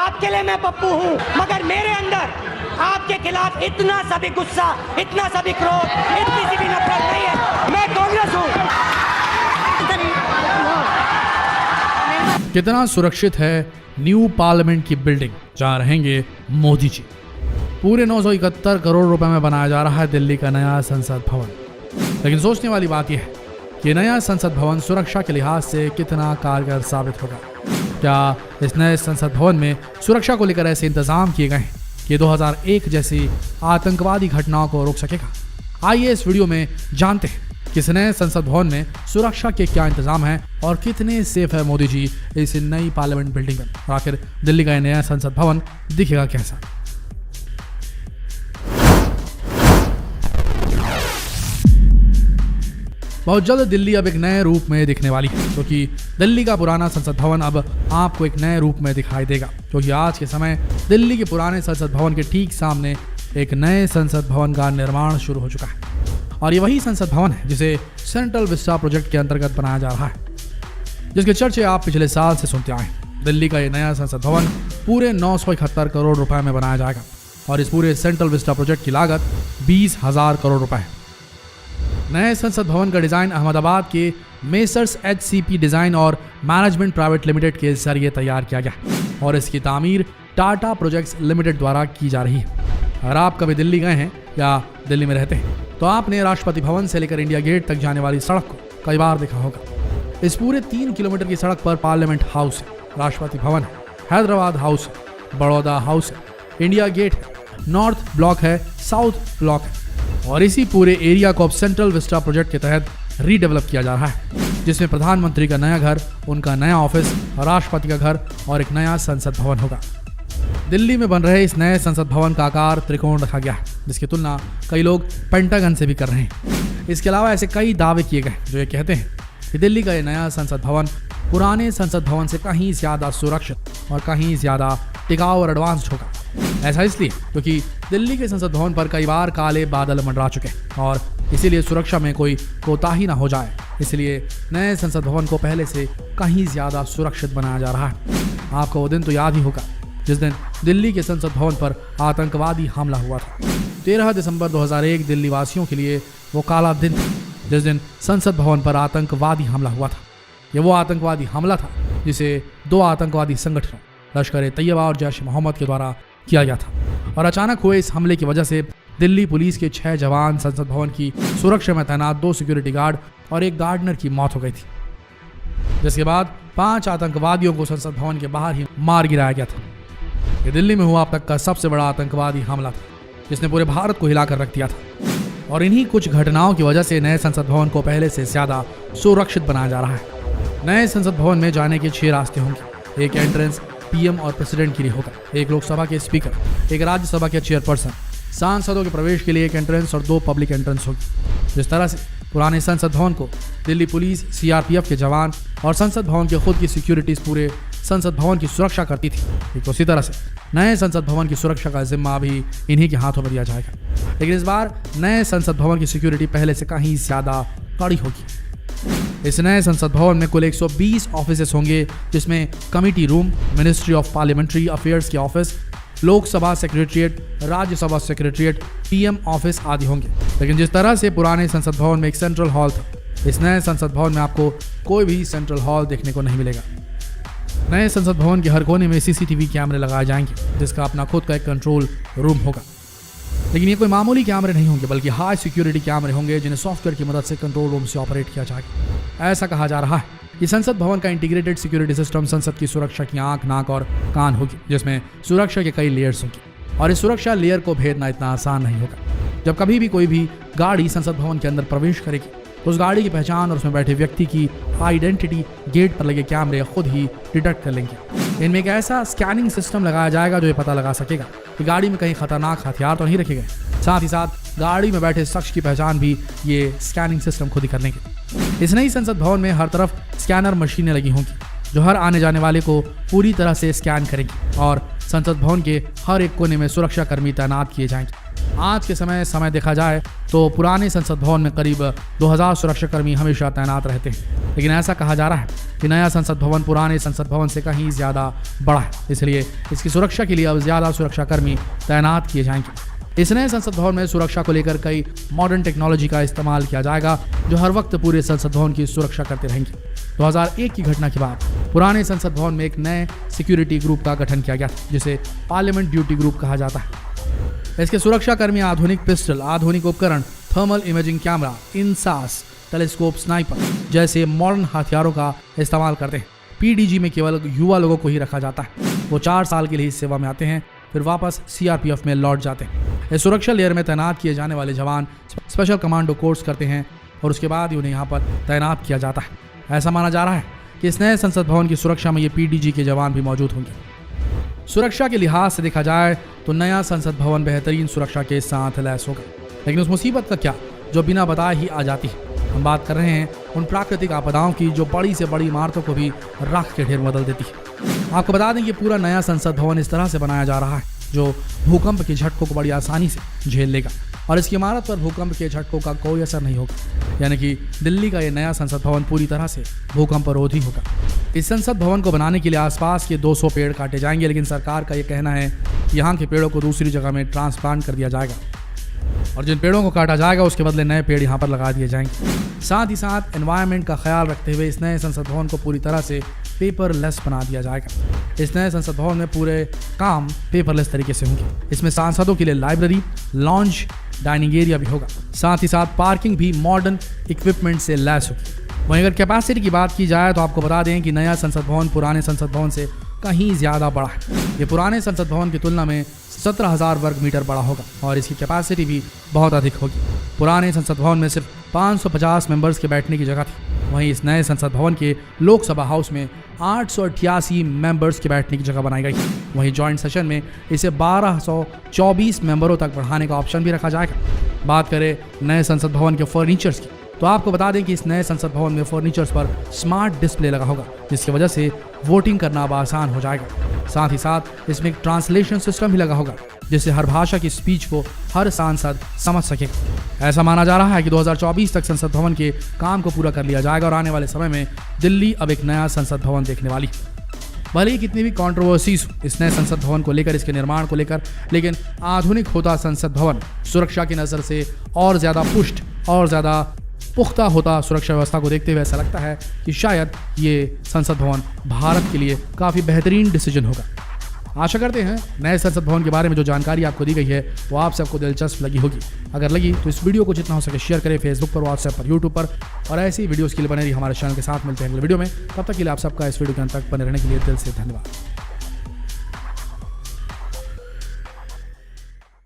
आपके लिए मैं पप्पू हूँ, मगर मेरे अंदर आपके खिलाफ इतना सा भी गुस्सा, इतना सा भी क्रोध, इतनी सी भी नफरत नहीं है। मैं कांग्रेस हूँ। कितना सुरक्षित है न्यू पार्लियामेंट की बिल्डिंग जहां रहेंगे मोदी जी। पूरे 971 करोड़ रुपए में बनाया जा रहा है दिल्ली का नया संसद भवन। लेकिन सोचने वाली बात यह है कि नया संसद भवन सुरक्षा के लिहाज से कितना कारगर साबित होगा। क्या इस नए संसद भवन में सुरक्षा को लेकर ऐसे इंतजाम किए गए हैं कि 2001 जैसी आतंकवादी घटनाओं को रोक सकेगा? आइए इस वीडियो में जानते हैं कि इस नए संसद भवन में सुरक्षा के क्या इंतजाम है और कितने सेफ है मोदी जी इस नई पार्लियामेंट बिल्डिंग में। आखिर दिल्ली का नया संसद भवन दिखेगा कैसा? बहुत जल्द दिल्ली अब एक नए रूप में दिखने वाली है, क्योंकि दिल्ली का पुराना संसद भवन अब आपको एक नए रूप में दिखाई देगा। क्योंकि आज के समय दिल्ली के पुराने संसद भवन के ठीक सामने एक नए संसद भवन का निर्माण शुरू हो चुका है और ये वही संसद भवन है जिसे सेंट्रल विस्टा प्रोजेक्ट के अंतर्गत बनाया जा रहा है, जिसके चर्चे आप पिछले साल से सुनते आए हैं। दिल्ली का ये नया संसद भवन पूरे 971 करोड़ रुपए में बनाया जाएगा और इस पूरे सेंट्रल विस्टा प्रोजेक्ट की लागत 20,000 करोड़ रुपए है। नए संसद भवन का डिजाइन अहमदाबाद के मेसर्स HCP डिजाइन और मैनेजमेंट प्राइवेट लिमिटेड के जरिए तैयार किया गया और इसकी तामीर टाटा प्रोजेक्ट्स लिमिटेड द्वारा की जा रही है। अगर आप कभी दिल्ली गए हैं या दिल्ली में रहते हैं तो आपने राष्ट्रपति भवन से लेकर इंडिया गेट तक जाने वाली सड़क को कई बार देखा होगा। इस पूरे 3 किलोमीटर की सड़क पर पार्लियामेंट हाउस है, राष्ट्रपति भवन है, हैदराबाद हाउस है, बड़ौदा हाउस है, इंडिया गेट है, नॉर्थ ब्लॉक है, साउथ ब्लॉक है और इसी पूरे एरिया को अब सेंट्रल विस्टा प्रोजेक्ट के तहत रीडेवलप किया जा रहा है, जिसमें प्रधानमंत्री का नया घर, उनका नया ऑफिस, राष्ट्रपति का घर और एक नया संसद भवन होगा। दिल्ली में बन रहे इस नए संसद भवन का आकार त्रिकोण रखा गया है, जिसकी तुलना कई लोग पेंटागन से भी कर रहे हैं। इसके अलावा ऐसे कई दावे किए गए जो ये कहते हैं कि दिल्ली का ये नया संसद भवन पुराने संसद भवन से कहीं ज्यादा सुरक्षित और कहीं ज्यादा टिकाऊ और एडवांस्ड होगा। ऐसा इसलिए क्योंकि दिल्ली के संसद भवन पर कई बार काले बादल मंडरा चुके हैं और इसीलिए सुरक्षा में कोई कोताही ना हो जाए, इसलिए नए संसद भवन को पहले से कहीं ज्यादा सुरक्षित बनाया जा रहा है। आपको वो दिन तो याद ही होगा जिस दिन दिल्ली के संसद भवन पर आतंकवादी हमला हुआ था। 13 दिसंबर 2001 दिल्ली वासियों के लिए वो काला दिन था जिस दिन संसद भवन पर आतंकवादी हमला हुआ था। ये वो आतंकवादी हमला था जिसे 2 आतंकवादी संगठनों लश्कर ए तैयबा और जैश ए मोहम्मद के द्वारा किया गया था और अचानक हुए इस हमले की वजह से दिल्ली पुलिस के 6 जवान, संसद भवन की सुरक्षा में तैनात 2 सिक्योरिटी गार्ड और एक गार्डनर की मौत हो गई थी, जिसके बाद 5 आतंकवादियों को संसद भवन के बाहर ही मार गिराया गया था। ये दिल्ली में हुआ अब तक का सबसे बड़ा आतंकवादी हमला था जिसने पूरे भारत को हिलाकर रख दिया था और इन्हीं कुछ घटनाओं की वजह से नए संसद भवन को पहले से ज्यादा सुरक्षित बनाया जा रहा है। नए संसद भवन में जाने के 6 रास्ते होंगे। एक एंट्रेंस PM और प्रेसिडेंट के लिए होगा, एक लोकसभा के स्पीकर, एक राज्यसभा के चेयरपर्सन, सांसदों के प्रवेश के लिए एक एंट्रेंस और 2 पब्लिक एंट्रेंस होगी। जिस तरह से पुराने संसद भवन को दिल्ली पुलिस, CRPF के जवान और संसद भवन के खुद की सिक्योरिटीज पूरे संसद भवन की सुरक्षा करती थी, ठीक उसी तरह से नए संसद भवन की सुरक्षा का जिम्मा भी इन्हीं के हाथों में दिया जाएगा। लेकिन इस बार नए संसद भवन की सिक्योरिटी पहले से कहीं ज्यादा कड़ी होगी। इस नए संसद भवन में कुल 120 ऑफिसेस होंगे, जिसमें committee room, ministry of parliamentary affairs के office, Lok Sabha secretariat, Rajya Sabha secretariat, PM office आदि होंगे। लेकिन जिस तरह से पुराने संसद भवन में एक सेंट्रल हॉल था, इस नए संसद भवन में आपको कोई भी सेंट्रल हॉल देखने को नहीं मिलेगा। नए संसद भवन के हर कोने में CCTV कैमरे लगाए जाएंगे, जिसका अपना खुद का एक कंट्रोल रूम होगा। लेकिन ये कोई मामूली कैमरे नहीं होंगे, बल्कि हाई सिक्योरिटी कैमरे होंगे जिन्हें सॉफ्टवेयर की मदद से कंट्रोल रूम से ऑपरेट किया जाएगा। ऐसा कहा जा रहा है कि संसद भवन का इंटीग्रेटेड सिक्योरिटी सिस्टम संसद की सुरक्षा की आंख, नाक और कान होगी, जिसमें सुरक्षा के कई लेयर्स होंगे और इस सुरक्षा लेयर को भेदना इतना आसान नहीं होगा। जब कभी भी कोई भी गाड़ी संसद भवन के अंदर प्रवेश करेगी तो उस गाड़ी की पहचान और उसमें बैठे व्यक्ति की आइडेंटिटी गेट पर लगे कैमरे खुद ही डिटेक्ट कर लेंगे। इनमें एक ऐसा स्कैनिंग सिस्टम लगाया जाएगा जो ये पता लगा सकेगा कि गाड़ी में कहीं खतरनाक हथियार तो नहीं रखे गए। साथ ही साथ गाड़ी में बैठे शख्स की पहचान भी ये स्कैनिंग सिस्टम खुद ही कर लेंगे। इस नई संसद भवन में हर तरफ स्कैनर मशीनें लगी होंगी जो हर आने जाने वाले को पूरी तरह से स्कैन करेंगी और संसद भवन के हर एक कोने में सुरक्षा कर्मी तैनात किए जाएंगे। आज के समय देखा जाए तो पुराने संसद भवन में करीब 2000 सुरक्षाकर्मी हमेशा तैनात रहते हैं, लेकिन ऐसा कहा जा रहा है कि नया संसद भवन पुराने संसद भवन से कहीं ज़्यादा बड़ा है, इसलिए इसकी सुरक्षा के लिए अब ज़्यादा सुरक्षाकर्मी तैनात किए जाएंगे। इस नए संसद भवन में सुरक्षा को लेकर कई मॉडर्न टेक्नोलॉजी का इस्तेमाल किया जाएगा, जो हर वक्त पूरे संसद भवन की सुरक्षा करते रहेंगे। 2001 की घटना के बाद पुराने संसद भवन में एक नए सिक्योरिटी ग्रुप का गठन किया गया, जिसे पार्लियामेंट ड्यूटी ग्रुप कहा जाता है। इसके सुरक्षाकर्मी आधुनिक पिस्टल, आधुनिक उपकरण, thermal imaging camera, INSAS, telescope, sniper जैसे मॉडर्न हथियारों का इस्तेमाल करते हैं। पीडीजी में केवल युवा लोगों को ही रखा जाता है। वो 4 साल के लिए इस सेवा में आते हैं, फिर वापस सीआरपीएफ में लौट जाते हैं। इस सुरक्षा लेयर में तैनात किए जाने वाले जवान स्पेशल कमांडो कोर्स करते हैं और उसके बाद ही उन्हें यहाँ पर तैनात किया जाता है। ऐसा माना जा रहा है कि इस नए संसद भवन की सुरक्षा में ये पीडीजी के जवान भी मौजूद होंगे। सुरक्षा के लिहाज से देखा जाए तो नया संसद भवन बेहतरीन सुरक्षा के साथ लैस होगा, लेकिन उस मुसीबत का क्या जो बिना बताए ही आ जाती है। हम बात कर रहे हैं उन प्राकृतिक आपदाओं की जो बड़ी से बड़ी इमारतों को भी राख के ढेर बदल देती है। आपको बता दें कि पूरा नया संसद भवन इस तरह से बनाया जा रहा है जो भूकंप के झटकों को बड़ी आसानी से झेल लेगा और इसकी इमारत पर भूकंप के झटकों का कोई असर नहीं होगा, यानी कि दिल्ली का ये नया संसद भवन पूरी तरह से भूकंप रोधी होगा। इस संसद भवन को बनाने के लिए आसपास के 200 पेड़ काटे जाएंगे, लेकिन सरकार का ये कहना है कि यहाँ के पेड़ों को दूसरी जगह में ट्रांसप्लांट कर दिया जाएगा और जिन पेड़ों को काटा जाएगा उसके बदले नए पेड़ यहाँ पर लगा दिए जाएंगे। साथ ही साथ एनवायरनमेंट का ख्याल रखते हुए इस नए संसद भवन को पूरी तरह से पेपरलेस बना दिया जाएगा। इस नए संसद भवन में पूरे काम पेपरलेस तरीके से होंगे। इसमें सांसदों के लिए लाइब्रेरी, लॉन्ज, डाइनिंग एरिया भी होगा। साथ ही साथ पार्किंग भी मॉडर्न इक्विपमेंट से लैस होगी। वहीं अगर कैपेसिटी की बात की जाए तो आपको बता दें कि नया संसद भवन पुराने संसद भवन से कहीं ज़्यादा बड़ा है। ये पुराने संसद भवन की तुलना में 17,000 वर्ग मीटर बड़ा होगा और इसकी कैपेसिटी भी बहुत अधिक होगी। पुराने संसद भवन में सिर्फ 550 मेंबर्स के बैठने की जगह थी, वहीं इस नए संसद भवन के लोकसभा हाउस में 888 मेंबर्स के बैठने की जगह बनाई गई। वहीं जॉइंट सेशन में इसे 1224 मेंबरों तक बढ़ाने का ऑप्शन भी रखा जाएगा। बात करें नए संसद भवन के फर्नीचर्स की तो आपको बता दें कि इस नए संसद भवन में फर्नीचर्स पर स्मार्ट डिस्प्ले लगा होगा, जिसकी वजह से वोटिंग करना अब आसान हो जाएगा। साथ ही साथ इसमें एक ट्रांसलेशन सिस्टम भी लगा होगा, जिससे हर भाषा की स्पीच को हर सांसद समझ सकेगा। ऐसा माना जा रहा है कि 2024 तक संसद भवन के काम को पूरा कर लिया जाएगा और आने वाले समय में दिल्ली अब एक नया संसद भवन देखने वाली है। भले ही कितनी भी कॉन्ट्रोवर्सीज इस नए संसद भवन को लेकर, इसके निर्माण को लेकर, लेकिन आधुनिक होता संसद भवन सुरक्षा की नज़र से और ज़्यादा पुष्ट और ज़्यादा पुख्ता होता सुरक्षा व्यवस्था को देखते हुए ऐसा लगता है कि शायद ये संसद भवन भारत के लिए काफ़ी बेहतरीन डिसीजन होगा। आशा करते हैं नए संसद भवन के बारे में जो जानकारी आपको दी गई है वो आप सबको दिलचस्प लगी होगी। अगर लगी तो इस वीडियो को जितना हो सके शेयर करें फेसबुक पर, व्हाट्सएप पर, यूट्यूब पर और ऐसी ही वीडियोज़ के लिए बने रही हमारे चैनल के साथ। मिलते हैं अगले वीडियो में, तब तक के लिए आप सबका इस वीडियो के अंत तक बने रहने के लिए दिल से धन्यवाद।